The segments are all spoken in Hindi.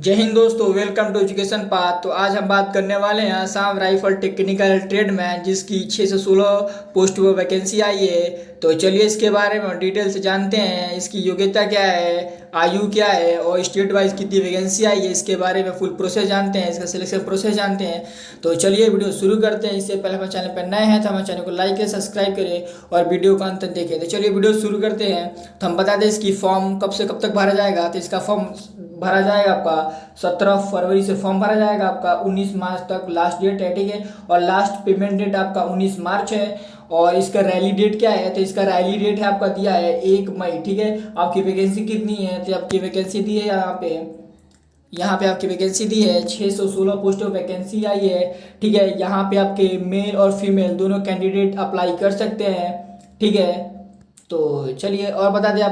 जय हिंद दोस्तों, वेलकम टू एजुकेशन पाथ। तो आज हम बात करने वाले हैं आसाम राइफल टेक्निकल ट्रेड में, जिसकी 6 से 16 पोस्ट पर वैकेंसी आई है। तो चलिए इसके बारे में डिटेल से जानते हैं। इसकी योग्यता क्या है, आयु क्या है और स्टेट वाइज कितनी वैकेंसी आई है, इसके बारे में फुल प्रोसेस जानते हैं, इसका सिलेक्शन प्रोसेस जानते हैं। तो चलिए वीडियो शुरू करते हैं। इससे पहले हमारे चैनल पर नए हैं तो हमारे चैनल को लाइक करें, सब्सक्राइब करें और वीडियो का अंत देखें। तो चलिए वीडियो शुरू करते हैं। तो हम बता दें इसकी फॉर्म कब से कब तक भरा जाएगा। तो इसका फॉर्म भरा जाएगा आपका 17 फरवरी से फॉर्म भरा जाएगा आपका 19 मार्च तक लास्ट डेट है, ठीक है। और लास्ट पेमेंट डेट आपका 19 मार्च है। और इसका रैली डेट क्या है, तो इसका रैली डेट है आपका दिया है 1 मई, ठीक है। आपकी वैकेंसी कितनी है, तो आपकी वैकेंसी दी है यहाँ पे आपकी वैकेंसी दी है 616 पोस्ट ऑफ वैकेंसी आई है, ठीक है। यहाँ पे आपके मेल और फीमेल दोनों कैंडिडेट अप्लाई कर सकते हैं, ठीक है। तो चलिए और बता दें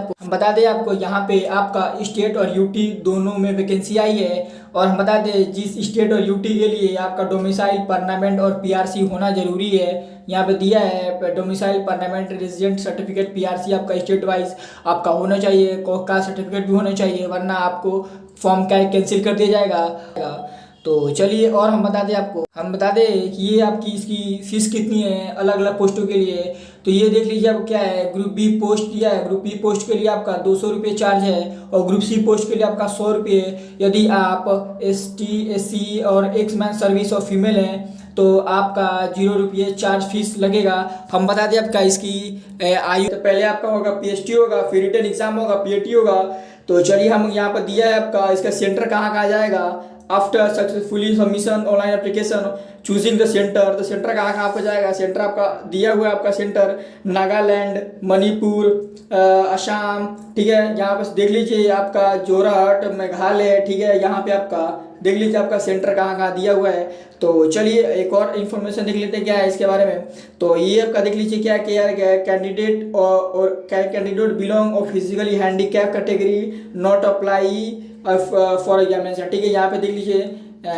आपको यहाँ पे आपका स्टेट और यूटी दोनों में वैकेंसी आई है। और हम बता दें जिस स्टेट और यूटी के लिए आपका डोमिसाइल परमानेंट और पीआरसी होना जरूरी है। यहाँ पे दिया है domicile permanent resident certificate, PRC आपका स्टेट वाइज आपका होना चाहिए, कास्ट सर्टिफिकेट भी होना चाहिए, वरना आपको फॉर्म कैंसिल कर दिया जाएगा। तो चलिए और हम बता दें कि ये आपकी इसकी फीस कितनी है अलग अलग पोस्टों के लिए। तो ये देख लीजिए आप क्या है, ग्रुप बी पोस्ट दिया है। ग्रुप बी पोस्ट के लिए आपका 200 रुपये चार्ज है और ग्रुप सी पोस्ट के लिए आपका 100 रुपये। यदि आप एसटी, एससी और एक्समैन सर्विस और फीमेल हैं तो आपका 0 रुपये चार्ज फीस लगेगा। हम बता दें आपका इसकी आयु, तो पहले आपका होगा पीएचटी होगा, फिर रिटन एग्जाम होगा, पीएटी होगा। तो चलिए हम यहाँ पर दिया है आपका इसका सेंटर कहाँ कहाँ जाएगा। After successfully submission online application choosing the centre, तो सेंटर कहाँ पर जाएगा। सेंटर आपका दिया हुआ है, आपका सेंटर नागालैंड, मणिपुर, असम, ठीक है। यहाँ पर देख लीजिए आपका जोरहट, मेघालय, ठीक है। यहाँ पे आपका देख लीजिए आपका सेंटर कहाँ कहाँ दिया हुआ है। तो चलिए एक और इन्फॉर्मेशन देख लेते हैं क्या है इसके बारे में। तो ये आपका देख लीजिए क्या है कैंडिडेट और कैंडिडेट बिलोंग और physically handicap category not apply for examination, ठीक है। यहाँ पे देख लीजिए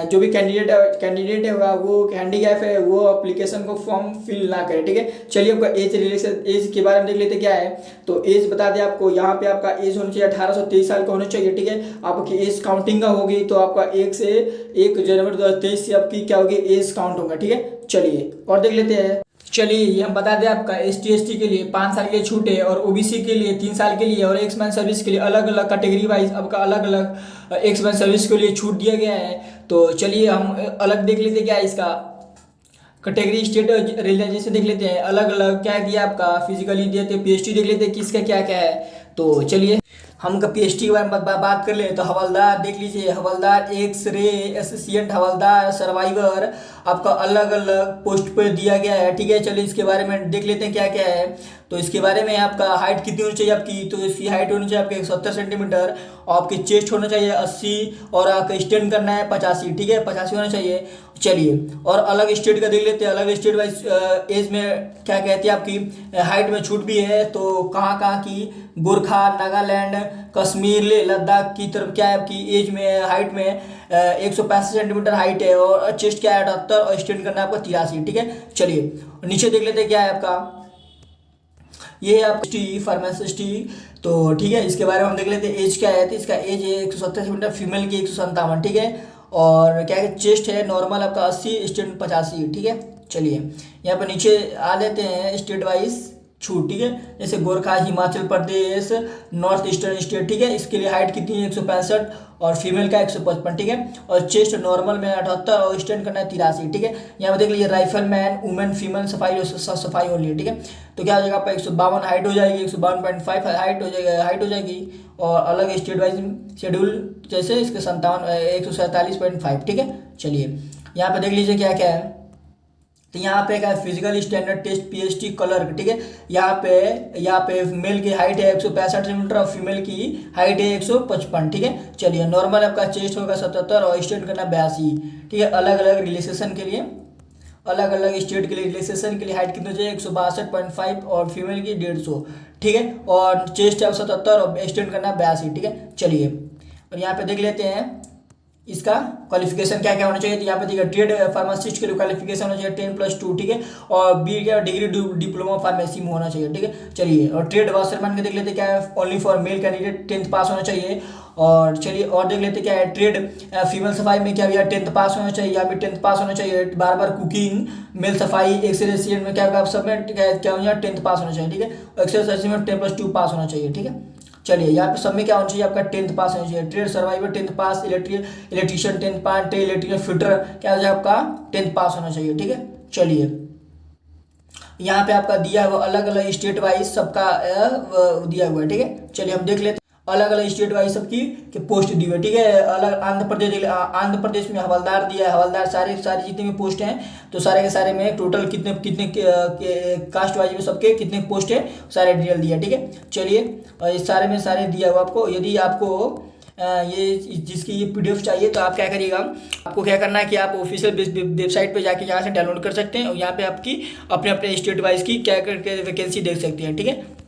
जो भी कैंडिडेट है वो हैंडीकैप है, वो एप्लीकेशन को फॉर्म फिल ना करे, ठीक है। चलिए आपका एज के बारे में देख लेते क्या है। तो एज बता दें आपको, यहाँ पे आपका एज होना चाहिए 18 से 23 साल का होना चाहिए, ठीक है। आपकी एज काउंटिंग का होगी तो आपका 1 जनवरी 2023 से आपकी क्या होगी एज काउंट होगा, ठीक है। चलिए और देख लेते हैं। चलिए ये हम बता दें आपका एसटी के लिए 5 साल के लिए छूट है और ओबीसी के लिए 3 साल के लिए और एक्समैन सर्विस के लिए अलग अलग कैटेगरी वाइज आपका अलग अलग एक्समैन सर्विस के लिए छूट दिया गया है। तो चलिए हम अलग देख लेते क्या है इसका कैटेगरी स्टेट रियलाइजेशन देख लेते हैं। अलग अलग क्या दिया आपका फिजिकली देते, पीएचडी देख लेते हैं किसका क्या क्या है। तो चलिए हम पीएचडी के बारे में बात कर ले। तो हवलदार देख लीजिए, हवलदार, एक्सरे असिस्टेंट, हवलदार, सर्वाइवर आपका अलग अलग पोस्ट पर दिया गया है, ठीक है। चलिए इसके बारे में देख लेते हैं क्या क्या है। तो इसके बारे में आपका हाइट कितनी होनी चाहिए आपकी, तो इसकी हाइट होनी चाहिए आपके 70 सेंटीमीटर और आपकी चेस्ट होना चाहिए 80 और आपका स्टैंड करना है 85, ठीक है, 85 होना चाहिए। चलिए और अलग स्टेट का देख लेते हैं। अलग स्टेट वाइज एज में क्या कहती है आपकी हाइट में छूट भी है। तो कहाँ कहाँ की, गोरखा, नागालैंड, कश्मीर, लद्दाख की तरफ क्या है आपकी एज में हाइट में 165 सेंटीमीटर हाइट है और चेस्ट क्या है 78 और स्टैंड करना है आपको 83, ठीक है। चलिए नीचे देख लेते हैं क्या है आपका, ये है आप फार्मासिस्ट, तो ठीक है। इसके बारे में हम देख लेते हैं एज क्या है। तो इसका एज है 170 सेंटीमीटर, फीमेल की 157, ठीक है। और क्या है चेस्ट है नॉर्मल आपका 80, स्टैंड 85, ठीक है। चलिए यहाँ पर नीचे आ लेते हैं स्टेट वाइज छूट, ठीक है। जैसे Gorkha, Himachal Pradesh, north eastern state, ठीक है। इसके लिए हाइट कितनी है 165 और फीमेल का 155, ठीक है। और चेस्ट नॉर्मल में 78 और स्टैंड करना है 83, ठीक है। यहाँ पर देख लीजिए राइफल मैन, वुमेन, फीमेल, सफाई हो रही है, ठीक है। तो क्या हो जाएगा आपका 152 हाइट हो जाएगी, 152.5 हाइट हो जाएगी। और अलग स्टेट वाइज शेड्यूल जैसे इसके 147.5, ठीक है। चलिए यहाँ पे देख लीजिए क्या क्या है। तो यहाँ पे क्या physical standard test PhD colour, ठीक है। यहाँ पे मेल की हाइट है 165 सेंटीमीटर और फीमेल की हाइट है 155, ठीक है। चलिए नॉर्मल आपका चेस्ट होगा 77 और स्टैंड करना 82, ठीक है। अलग अलग रिलेक्सेशन के लिए, अलग अलग स्टेट के लिए रिलेक्सेशन के लिए हाइट कितनी चाहिए 162.5 और फीमेल की 150, ठीक है। और चेस्ट है 77 और स्टैंड करना 82, ठीक है। चलिए और यहाँ पे देख लेते हैं इसका क्वालिफिकेशन क्या क्या होना चाहिए। तो यहाँ पे देखिए ट्रेड फार्मासिस्ट के लिए क्वालिफिकेशन होना चाहिए 10+2, ठीक है। और बी का डिग्री डिप्लोमा फार्मेसी में होना चाहिए, ठीक है। चलिए और ट्रेड वाशरमैन के देख लेते क्या है, only for male candidate 10th पास होना चाहिए और चलिए और देख लेते क्या है ट्रेड। फीमेल सफाई में क्या भैया 10th पास होना चाहिए, यहाँ भी 10th पास होना चाहिए। बार बार कुकिंग, मेल सफाई, एक्सरे असिस्टेंट में क्या होगा, सब में क्या होना, 10th पास होना चाहिए, ठीक है। एक्सरे असिस्टेंट में 10+2 पास होना चाहिए, ठीक है। चलिए यहाँ पे सब में क्या होना चाहिए, आपका 10th पास होना चाहिए। ट्रेड सर्वाइवर 10th पास, इलेक्ट्रीशियन 10th पास, इलेक्ट्रिकल फिटर क्या हो जाए आपका 10th पास होना चाहिए, ठीक है। चलिए यहाँ पे आपका दिया हुआ अलग अलग स्टेट वाइज सबका दिया हुआ है, ठीक है। चलिए हम देख लेते हैं अलग अलग स्टेट वाइज सबकी के पोस्ट दी हुई है, ठीक है। अलग आंध्र प्रदेश में हवलदार दिया है, हवलदार सारे सारे जितने भी पोस्ट हैं तो सारे के सारे में टोटल कितने कितने कास्ट वाइज में सबके कितने पोस्ट है सारे डिटेल दिया, ठीक है। चलिए और इस सारे में सारे दिया हुआ आपको। यदि आपको ये जिसकी ये PDF चाहिए तो आप क्या करिएगा, आपको क्या करना है कि आप ऑफिशियल वेबसाइट पे जाके यहाँ से डाउनलोड कर सकते हैं और यहाँ पे आपकी अपने अपने स्टेट वाइज की क्या करके वैकेंसी देख सकते हैं, ठीक है।